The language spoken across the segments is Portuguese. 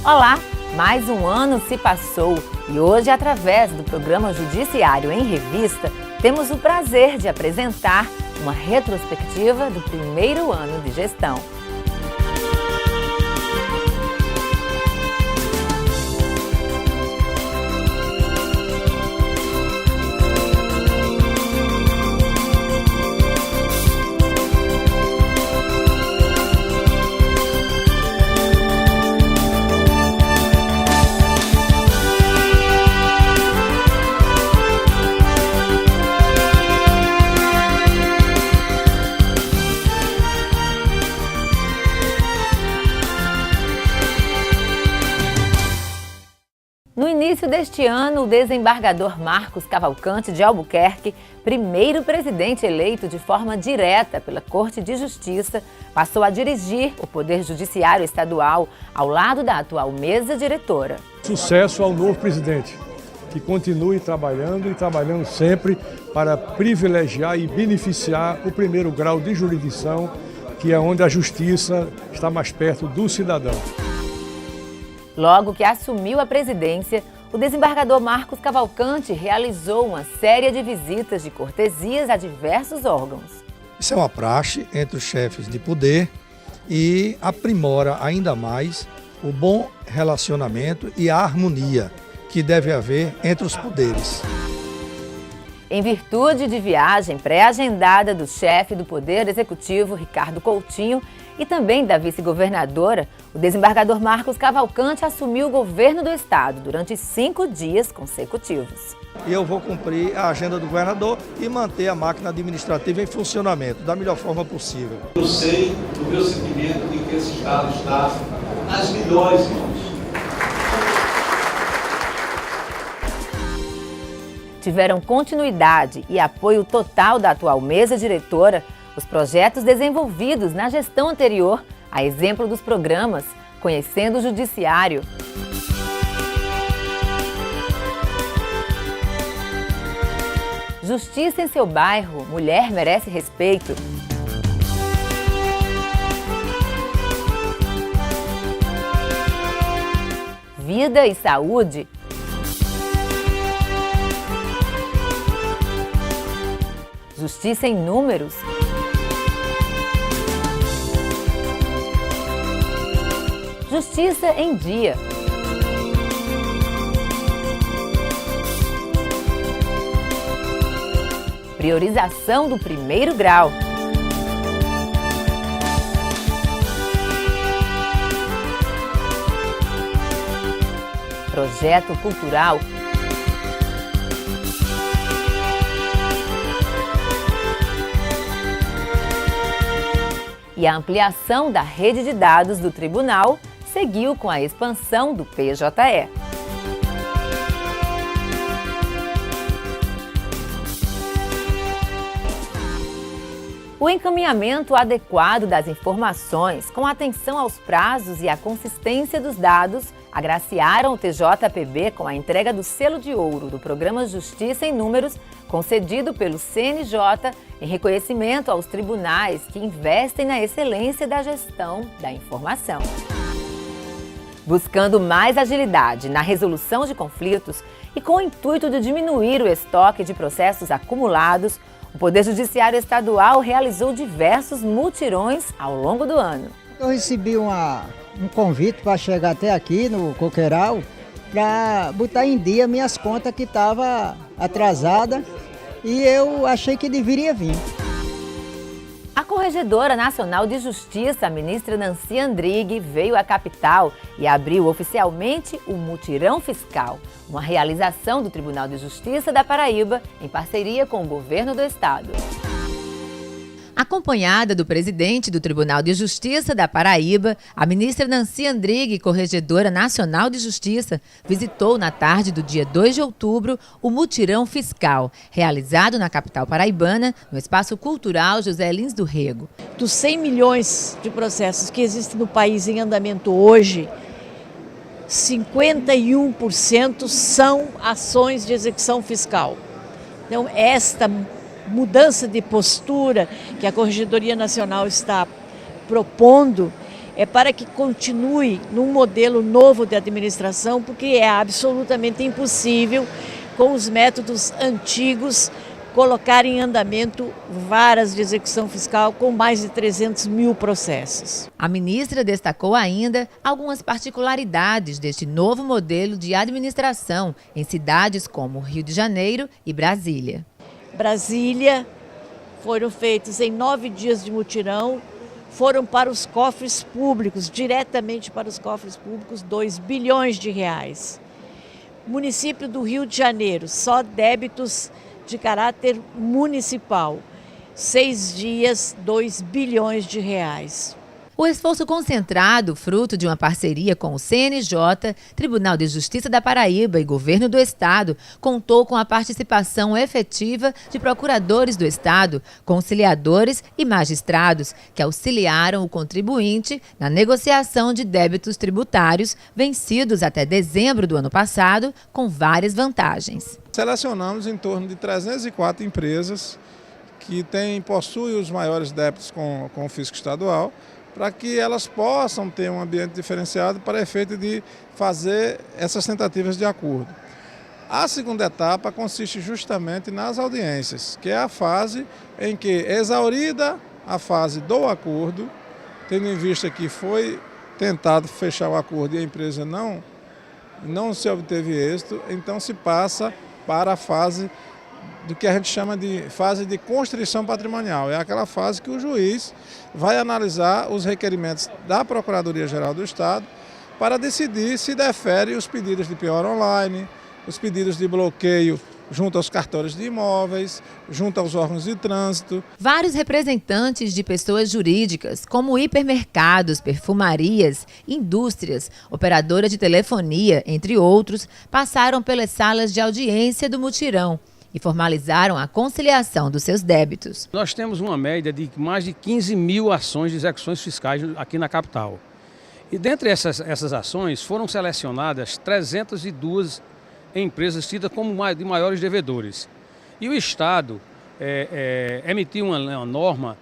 Olá, mais um ano se passou e hoje, através do programa Judiciário em Revista, temos o prazer de apresentar uma retrospectiva do primeiro ano de gestão. No início deste ano, o desembargador Marcos Cavalcante de Albuquerque, primeiro presidente eleito de forma direta pela Corte de Justiça, passou a dirigir o Poder Judiciário Estadual ao lado da atual mesa diretora. Sucesso ao novo presidente, que continue trabalhando e trabalhando sempre para privilegiar e beneficiar o primeiro grau de jurisdição, que é onde a justiça está mais perto do cidadão. Logo que assumiu a presidência, o desembargador Marcos Cavalcante realizou uma série de visitas de cortesias a diversos órgãos. Isso é uma praxe entre os chefes de poder e aprimora ainda mais o bom relacionamento e a harmonia que deve haver entre os poderes. Em virtude de viagem pré-agendada do chefe do Poder Executivo, Ricardo Coutinho, e também da vice-governadora, o desembargador Marcos Cavalcante assumiu o governo do estado durante 5 dias consecutivos. E eu vou cumprir a agenda do governador e manter a máquina administrativa em funcionamento da melhor forma possível. Eu sei do meu sentimento de que esse estado está nas melhores mãos. Tiveram continuidade e apoio total da atual mesa diretora os projetos desenvolvidos na gestão anterior, a exemplo dos programas Conhecendo o Judiciário, Justiça em seu bairro, Mulher merece respeito, Vida e Saúde, Justiça em Números, Justiça em Dia, Priorização do primeiro grau, Projeto Cultural, e a ampliação da rede de dados do tribunal seguiu com a expansão do PJE. O encaminhamento adequado das informações, com atenção aos prazos e à consistência dos dados, agraciaram o TJPB com a entrega do selo de ouro do programa Justiça em Números, concedido pelo CNJ em reconhecimento aos tribunais que investem na excelência da gestão da informação. Buscando mais agilidade na resolução de conflitos e com o intuito de diminuir o estoque de processos acumulados, o Poder Judiciário Estadual realizou diversos mutirões ao longo do ano. Eu recebi um convite para chegar até aqui no Coqueiral para botar em dia minhas contas que estavam atrasadas e eu achei que deveria vir. A Corregedora Nacional de Justiça, a ministra Nancy Andrighi, veio à capital e abriu oficialmente o Mutirão Fiscal, uma realização do Tribunal de Justiça da Paraíba em parceria com o governo do estado. Acompanhada do presidente do Tribunal de Justiça da Paraíba, a ministra Nancy Andrighi, Corregedora Nacional de Justiça, visitou na tarde do dia 2 de outubro o Mutirão Fiscal, realizado na capital paraibana, no Espaço Cultural José Lins do Rego. Dos 100 milhões de processos que existem no país em andamento hoje, 51% são ações de execução fiscal. Então, esta mudança de postura que a Corregedoria Nacional está propondo é para que continue num modelo novo de administração, porque é absolutamente impossível, com os métodos antigos, colocar em andamento varas de execução fiscal com mais de 300 mil processos. A ministra destacou ainda algumas particularidades deste novo modelo de administração em cidades como Rio de Janeiro e Brasília. Brasília, foram feitos em 9 dias de mutirão, foram para os cofres públicos, diretamente para os cofres públicos, 2 bilhões de reais. Município do Rio de Janeiro, só débitos de caráter municipal, 6 dias, 2 bilhões de reais. O esforço concentrado, fruto de uma parceria com o CNJ, Tribunal de Justiça da Paraíba e Governo do Estado, contou com a participação efetiva de procuradores do Estado, conciliadores e magistrados, que auxiliaram o contribuinte na negociação de débitos tributários vencidos até dezembro do ano passado, com várias vantagens. Selecionamos em torno de 304 empresas que possuem os maiores débitos com o fisco estadual, para que elas possam ter um ambiente diferenciado para efeito de fazer essas tentativas de acordo. A segunda etapa consiste justamente nas audiências, que é a fase em que, exaurida a fase do acordo, tendo em vista que foi tentado fechar o acordo e a empresa não se obteve êxito, então se passa para a fase do que a gente chama de fase de constrição patrimonial. É aquela fase que o juiz vai analisar os requerimentos da Procuradoria-Geral do Estado para decidir se defere os pedidos de penhora online, os pedidos de bloqueio junto aos cartórios de imóveis, junto aos órgãos de trânsito. Vários representantes de pessoas jurídicas, como hipermercados, perfumarias, indústrias, operadoras de telefonia, entre outros, passaram pelas salas de audiência do mutirão e formalizaram a conciliação dos seus débitos. Nós temos uma média de mais de 15 mil ações de execuções fiscais aqui na capital. E dentre essas ações foram selecionadas 302 empresas tidas como de maiores devedores. E o Estado emitiu uma norma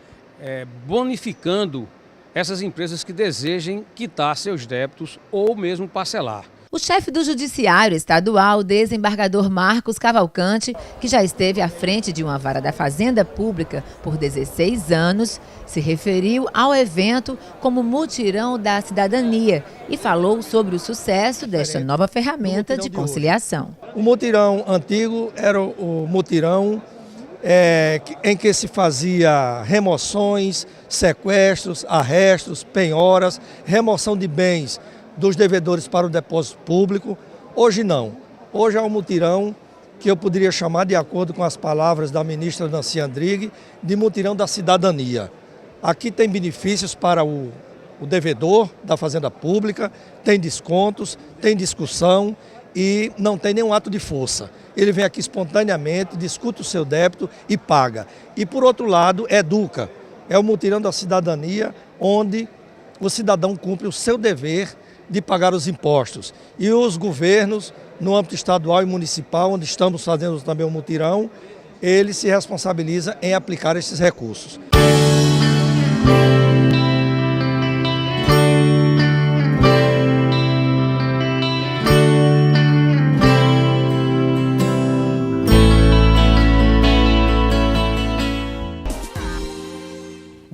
bonificando essas empresas que desejem quitar seus débitos ou mesmo parcelar. O chefe do Judiciário Estadual, desembargador Marcos Cavalcante, que já esteve à frente de uma vara da Fazenda Pública por 16 anos, se referiu ao evento como Mutirão da Cidadania e falou sobre o sucesso desta nova ferramenta de conciliação. O mutirão antigo era o mutirão em que se fazia remoções, sequestros, arrestos, penhoras, remoção de bens dos devedores para o depósito público. Hoje não. Hoje é um mutirão que eu poderia chamar, de acordo com as palavras da ministra Nancy Andrighi, de mutirão da cidadania. Aqui tem benefícios para o devedor da Fazenda Pública, tem descontos, tem discussão e não tem nenhum ato de força. Ele vem aqui espontaneamente, discute o seu débito e paga. E por outro lado, educa. É o mutirão da cidadania, onde o cidadão cumpre o seu dever de pagar os impostos. E os governos, no âmbito estadual e municipal, onde estamos fazendo também um mutirão, ele se responsabiliza em aplicar esses recursos.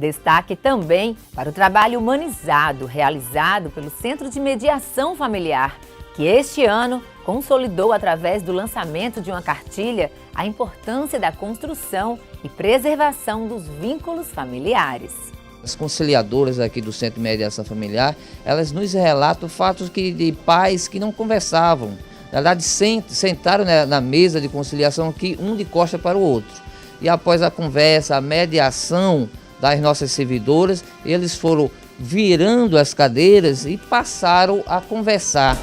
Destaque também para o trabalho humanizado realizado pelo Centro de Mediação Familiar, que este ano consolidou, através do lançamento de uma cartilha, a importância da construção e preservação dos vínculos familiares. As conciliadoras aqui do Centro de Mediação Familiar, elas nos relatam fatos de pais que não conversavam. Na verdade, sentaram na mesa de conciliação aqui, um de costa para o outro. E após a conversa, a mediação das nossas servidoras, eles foram virando as cadeiras e passaram a conversar.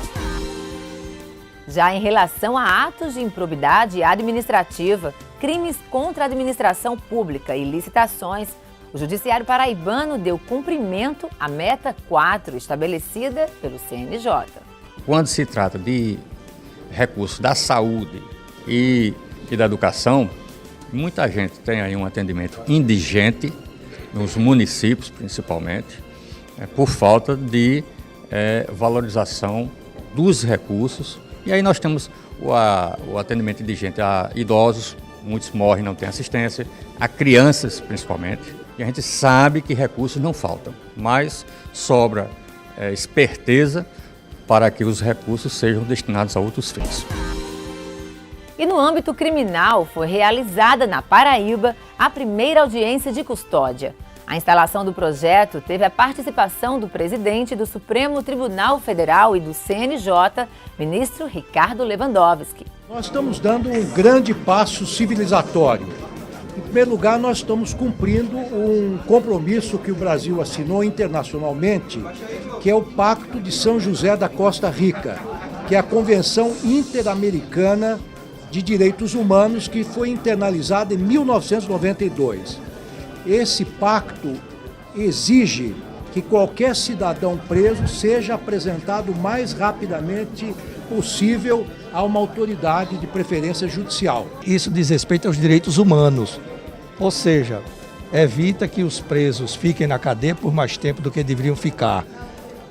Já em relação a atos de improbidade administrativa, crimes contra a administração pública e licitações, o Judiciário Paraibano deu cumprimento à meta 4 estabelecida pelo CNJ. Quando se trata de recursos da saúde e da educação, muita gente tem aí um atendimento indigente, nos municípios principalmente, por falta de valorização dos recursos. E aí nós temos o atendimento indigente a idosos, muitos morrem, não têm assistência, a crianças principalmente. E a gente sabe que recursos não faltam, mas sobra esperteza para que os recursos sejam destinados a outros fins. E no âmbito criminal, foi realizada na Paraíba a primeira audiência de custódia. A instalação do projeto teve a participação do presidente do Supremo Tribunal Federal e do CNJ, ministro Ricardo Lewandowski. Nós estamos dando um grande passo civilizatório. Em primeiro lugar, nós estamos cumprindo um compromisso que o Brasil assinou internacionalmente, que é o Pacto de São José da Costa Rica, que é a Convenção Interamericana de Direitos Humanos, que foi internalizada em 1992. Esse pacto exige que qualquer cidadão preso seja apresentado o mais rapidamente possível a uma autoridade, de preferência judicial. Isso diz respeito aos direitos humanos, ou seja, evita que os presos fiquem na cadeia por mais tempo do que deveriam ficar.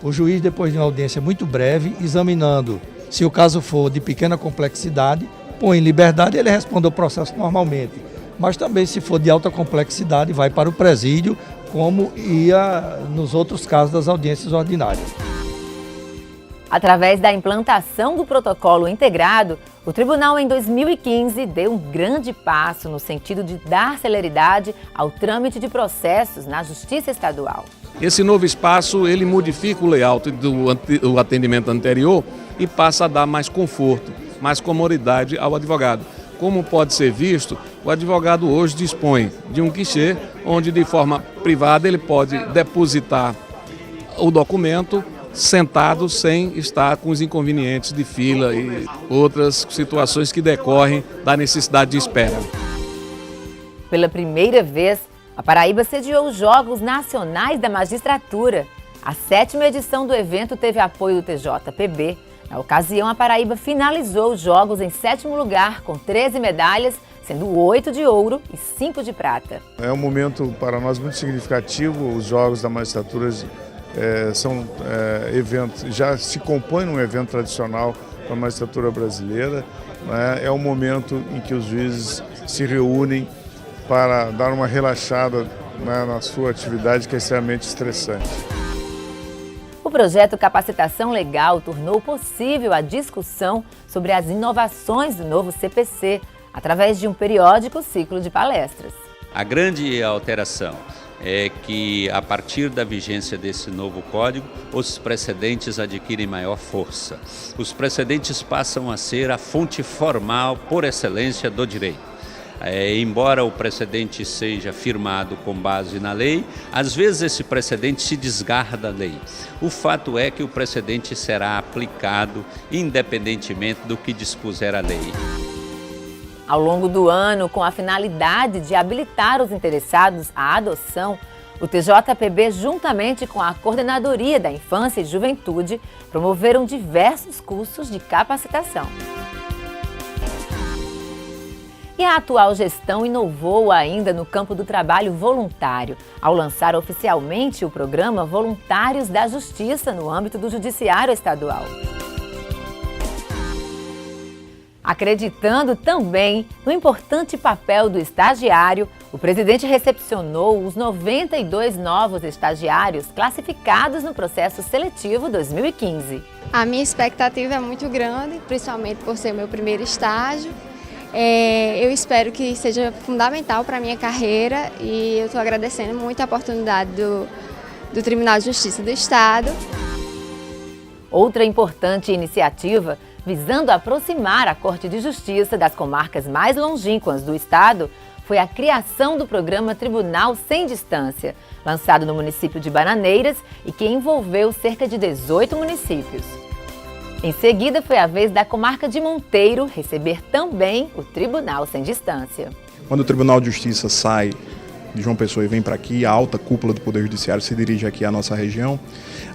O juiz, depois de uma audiência muito breve, examinando se o caso for de pequena complexidade, põe em liberdade e ele responde ao processo normalmente. Mas também, se for de alta complexidade, vai para o presídio, como ia nos outros casos das audiências ordinárias. Através da implantação do protocolo integrado, o tribunal em 2015 deu um grande passo no sentido de dar celeridade ao trâmite de processos na Justiça Estadual. Esse novo espaço, ele modifica o layout do atendimento anterior e passa a dar mais conforto, mais comodidade ao advogado. Como pode ser visto, o advogado hoje dispõe de um guichê onde, de forma privada, ele pode depositar o documento sentado sem estar com os inconvenientes de fila e outras situações que decorrem da necessidade de espera. Pela primeira vez, a Paraíba sediou os Jogos Nacionais da Magistratura. A 7ª edição do evento teve apoio do TJPB. Na ocasião, a Paraíba finalizou os Jogos em 7º lugar, com 13 medalhas, sendo 8 de ouro e 5 de prata. É um momento para nós muito significativo. Os Jogos da Magistratura são eventos, já se compõem num evento tradicional da magistratura brasileira. É um momento em que os juízes se reúnem para dar uma relaxada na sua atividade, que é extremamente estressante. O projeto Capacitação Legal tornou possível a discussão sobre as inovações do novo CPC, através de um periódico ciclo de palestras. A grande alteração é que, a partir da vigência desse novo código, os precedentes adquirem maior força. Os precedentes passam a ser a fonte formal, por excelência, do direito. Embora o precedente seja firmado com base na lei, às vezes esse precedente se desgarra da lei. O fato é que o precedente será aplicado independentemente do que dispuser a lei. Ao longo do ano, com a finalidade de habilitar os interessados à adoção, o TJPB, juntamente com a Coordenadoria da Infância e Juventude, promoveram diversos cursos de capacitação. E a atual gestão inovou ainda no campo do trabalho voluntário, ao lançar oficialmente o programa Voluntários da Justiça no âmbito do Judiciário Estadual. Acreditando também no importante papel do estagiário, o presidente recepcionou os 92 novos estagiários classificados no processo seletivo 2015. A minha expectativa é muito grande, principalmente por ser o meu primeiro estágio. Eu espero que seja fundamental para a minha carreira e eu estou agradecendo muito a oportunidade do Tribunal de Justiça do Estado. Outra importante iniciativa, visando aproximar a Corte de Justiça das comarcas mais longínquas do Estado, foi a criação do programa Tribunal Sem Distância, lançado no município de Bananeiras e que envolveu cerca de 18 municípios. Em seguida, foi a vez da comarca de Monteiro receber também o Tribunal Sem Distância. Quando o Tribunal de Justiça sai de João Pessoa e vem para aqui, a alta cúpula do Poder Judiciário se dirige aqui à nossa região,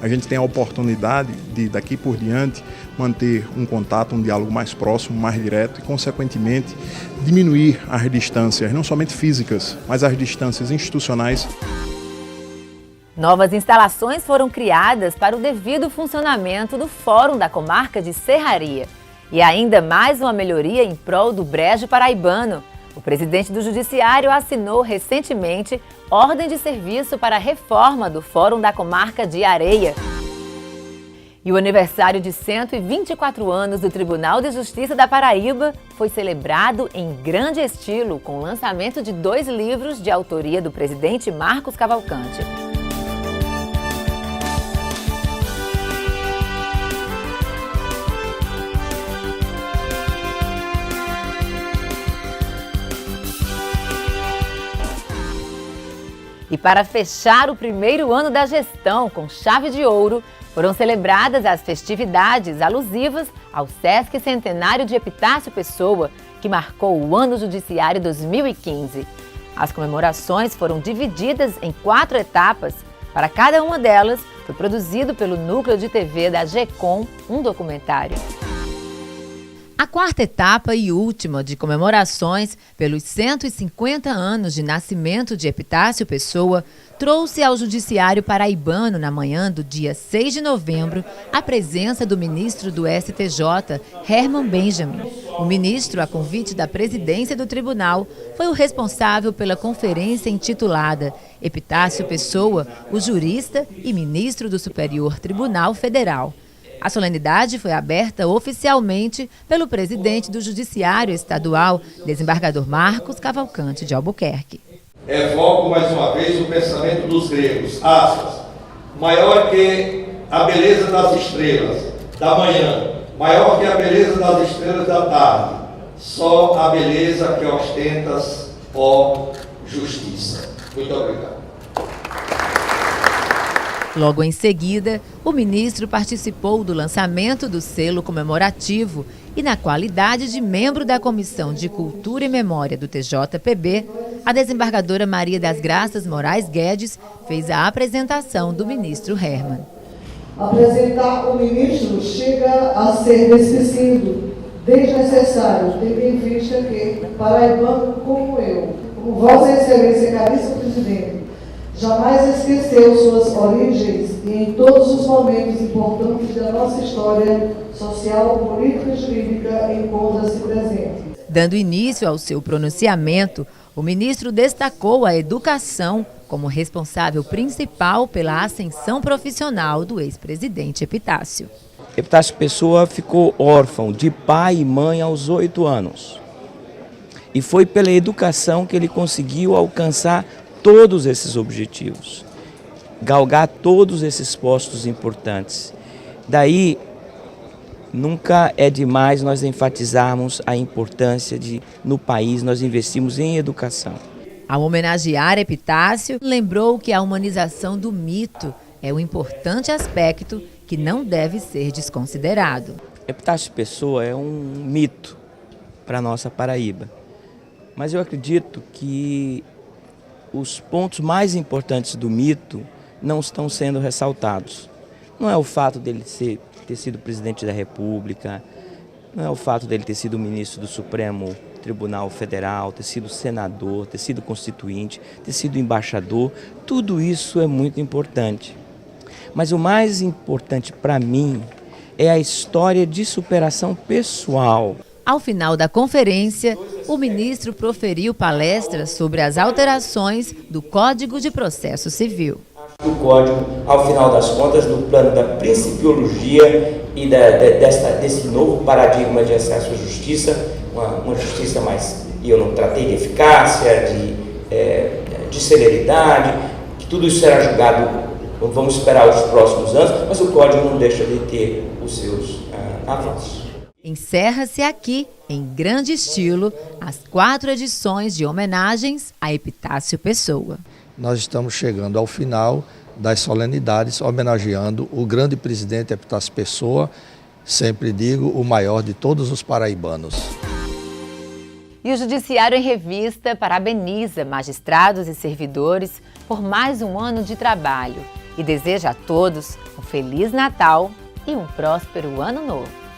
a gente tem a oportunidade de, daqui por diante, manter um contato, um diálogo mais próximo, mais direto e, consequentemente, diminuir as distâncias, não somente físicas, mas as distâncias institucionais. Novas instalações foram criadas para o devido funcionamento do Fórum da Comarca de Serraria. E ainda mais uma melhoria em prol do Brejo Paraibano. O presidente do Judiciário assinou recentemente ordem de serviço para a reforma do Fórum da Comarca de Areia. E o aniversário de 124 anos do Tribunal de Justiça da Paraíba foi celebrado em grande estilo, com o lançamento de 2 livros de autoria do presidente Marcos Cavalcante. E para fechar o primeiro ano da gestão com chave de ouro, foram celebradas as festividades alusivas ao Sesc Centenário de Epitácio Pessoa, que marcou o Ano Judiciário 2015. As comemorações foram divididas em 4 etapas. Para cada uma delas, foi produzido pelo Núcleo de TV da GECOM um documentário. A 4ª etapa e última de comemorações pelos 150 anos de nascimento de Epitácio Pessoa trouxe ao Judiciário Paraibano, na manhã do dia 6 de novembro, a presença do ministro do STJ, Herman Benjamin. O ministro, a convite da presidência do tribunal, foi o responsável pela conferência intitulada Epitácio Pessoa, o jurista e ministro do Superior Tribunal Federal. A solenidade foi aberta oficialmente pelo presidente do Judiciário Estadual, desembargador Marcos Cavalcante de Albuquerque. Evoco mais uma vez o pensamento dos gregos, aspas, maior que a beleza das estrelas da manhã, maior que a beleza das estrelas da tarde, só a beleza que ostentas, ó justiça. Muito obrigado. Logo em seguida, o ministro participou do lançamento do selo comemorativo e, na qualidade de membro da Comissão de Cultura e Memória do TJPB, a desembargadora Maria das Graças Moraes Guedes fez a apresentação do ministro Herman. Apresentar o ministro chega a ser esquecido, desnecessário, tendo em vista que, paraibano como eu, como Vossa Excelência, caríssimo presidente, jamais esqueceu suas origens e em todos os momentos importantes da nossa história social, política e jurídica encontra-se presente. Dando início ao seu pronunciamento, o ministro destacou a educação como responsável principal pela ascensão profissional do ex-presidente Epitácio. Epitácio Pessoa ficou órfão de pai e mãe aos 8 anos. E foi pela educação que ele conseguiu alcançar todos esses objetivos, galgar todos esses postos importantes. Daí, nunca é demais nós enfatizarmos a importância de, no país, nós investirmos em educação. Ao homenagear Epitácio, lembrou que a humanização do mito é um importante aspecto que não deve ser desconsiderado. Epitácio Pessoa é um mito para a nossa Paraíba, mas eu acredito que os pontos mais importantes do mito não estão sendo ressaltados. Não é o fato dele ter sido presidente da República, não é o fato dele ter sido ministro do Supremo Tribunal Federal, ter sido senador, ter sido constituinte, ter sido embaixador. Tudo isso é muito importante. Mas o mais importante para mim é a história de superação pessoal. Ao final da conferência, o ministro proferiu palestras sobre as alterações do Código de Processo Civil. O Código, ao final das contas, no plano da principiologia e desse novo paradigma de acesso à justiça, uma justiça mais, e eu não tratei de eficácia, de celeridade, que tudo isso será julgado, vamos esperar os próximos anos, mas o Código não deixa de ter os seus avanços. Encerra-se aqui, em grande estilo, as 4 edições de homenagens a Epitácio Pessoa. Nós estamos chegando ao final das solenidades, homenageando o grande presidente Epitácio Pessoa, sempre digo, o maior de todos os paraibanos. E o Judiciário em Revista parabeniza magistrados e servidores por mais um ano de trabalho e deseja a todos um Feliz Natal e um próspero Ano Novo.